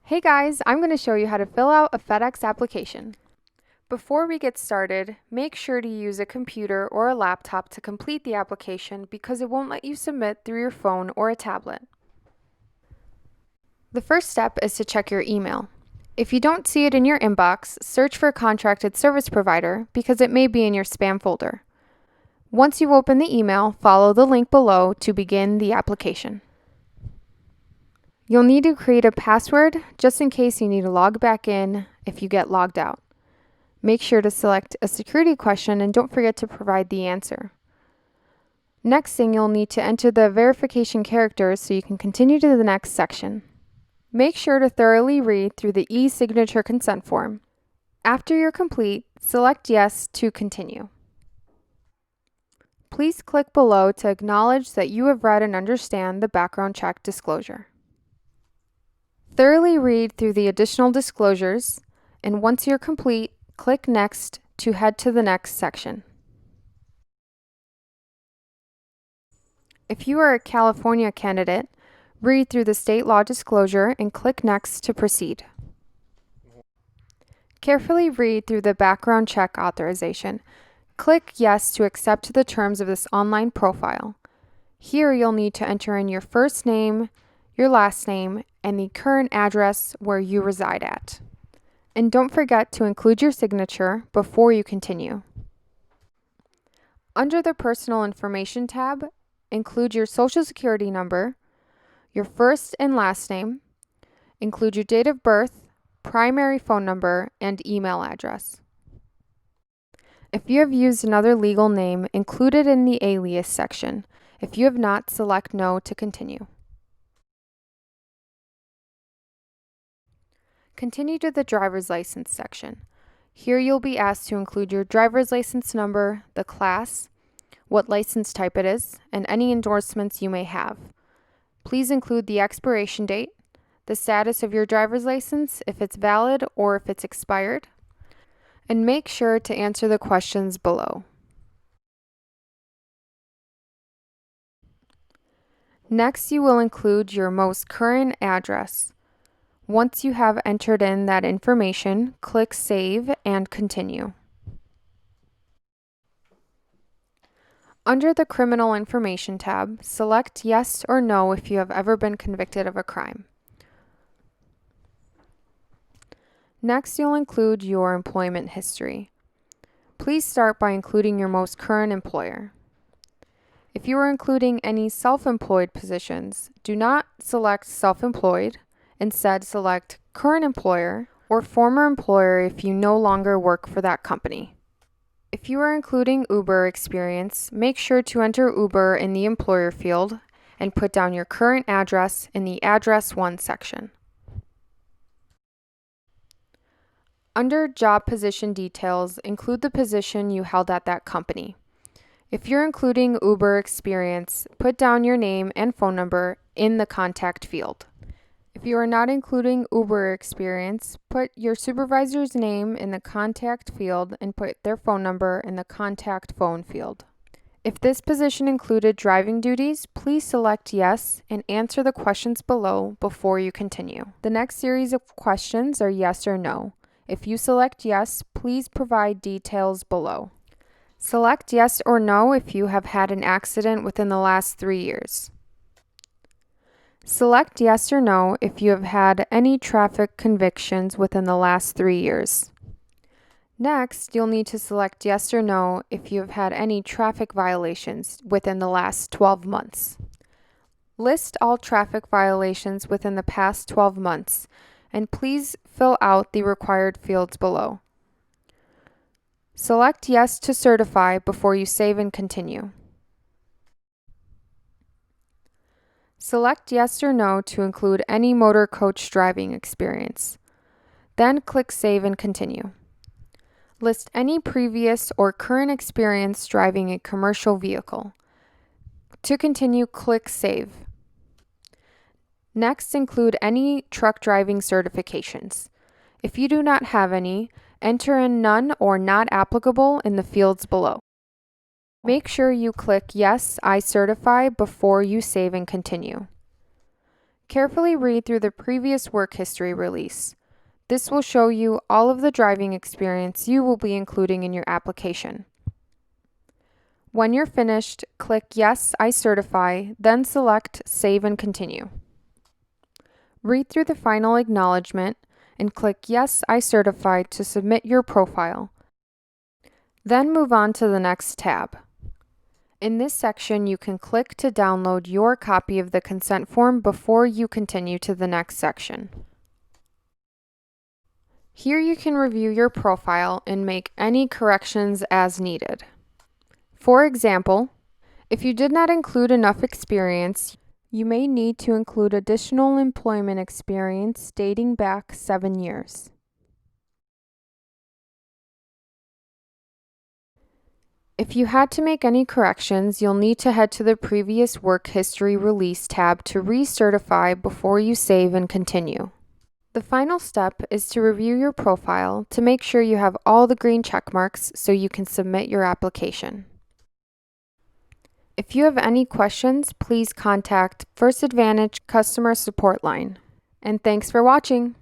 Hey guys, I'm going to show you how to fill out a FedEx application. Before we get started, make sure to use a computer or a laptop to complete the application because it won't let you submit through your phone or a tablet. The first step is to check your email. If you don't see it in your inbox, search for a contracted service provider because it may be in your spam folder. Once you open the email, follow the link below to begin the application. You'll need to create a password just in case you need to log back in if you get logged out. Make sure to select a security question and don't forget to provide the answer. Next thing, you'll need to enter the verification characters so you can continue to the next section. Make sure to thoroughly read through the ESignature consent form. After you're complete, select Yes to continue. Please click below to acknowledge that you have read and understand the background check disclosure. Thoroughly read through the additional disclosures, and once you're complete, click Next to head to the next section. If you are a California candidate, read through the state law disclosure and click Next to proceed. Carefully read through the background check authorization. Click Yes to accept the terms of this online profile. Here you'll need to enter in your first name, your last name, and the current address where you reside at. And don't forget to include your signature before you continue. Under the Personal Information tab, include your Social Security number, your first and last name, include your date of birth, primary phone number, and email address. If you have used another legal name, include it in the alias section. If you have not, select No to continue. Continue to the driver's license section. Here you'll be asked to include your driver's license number, the class, what license type it is, and any endorsements you may have. Please include the expiration date, the status of your driver's license, if it's valid or if it's expired, and make sure to answer the questions below. Next, you will include your most current address. Once you have entered in that information, click Save and Continue. Under the Criminal Information tab, select Yes or No if you have ever been convicted of a crime. Next, you'll include your employment history. Please start by including your most current employer. If you are including any self-employed positions, do not select self-employed. Instead, select current employer or former employer if you no longer work for that company. If you are including Uber experience, make sure to enter Uber in the employer field and put down your current address in the Address 1 section. Under Job Position Details, include the position you held at that company. If you're including Uber experience, put down your name and phone number in the contact field. If you are not including Uber experience, put your supervisor's name in the contact field and put their phone number in the contact phone field. If this position included driving duties, please select Yes and answer the questions below before you continue. The next series of questions are yes or no. If you select Yes, please provide details below. Select Yes or No if you have had an accident within the last 3 years. Select Yes or No if you have had any traffic convictions within the last 3 years. Next, you'll need to select Yes or No if you have had any traffic violations within the last 12 months. List all traffic violations within the past 12 months, and please fill out the required fields below. Select Yes to certify before you save and continue. Select Yes or No to include any motor coach driving experience. Then click Save and Continue. List any previous or current experience driving a commercial vehicle. To continue, click Save. Next, include any truck driving certifications. If you do not have any, enter in none or not applicable in the fields below. Make sure you click Yes, I certify before you save and continue. Carefully read through the previous work history release. This will show you all of the driving experience you will be including in your application. When you're finished, click Yes, I certify, then select Save and Continue. Read through the final acknowledgement and click Yes, I certify to submit your profile. Then move on to the next tab. In this section, you can click to download your copy of the consent form before you continue to the next section. Here you can review your profile and make any corrections as needed. For example, if you did not include enough experience, you may need to include additional employment experience dating back 7 years. If you had to make any corrections, you'll need to head to the previous work history release tab to recertify before you save and continue. The final step is to review your profile to make sure you have all the green check marks so you can submit your application. If you have any questions, please contact First Advantage Customer Support Line. And thanks for watching!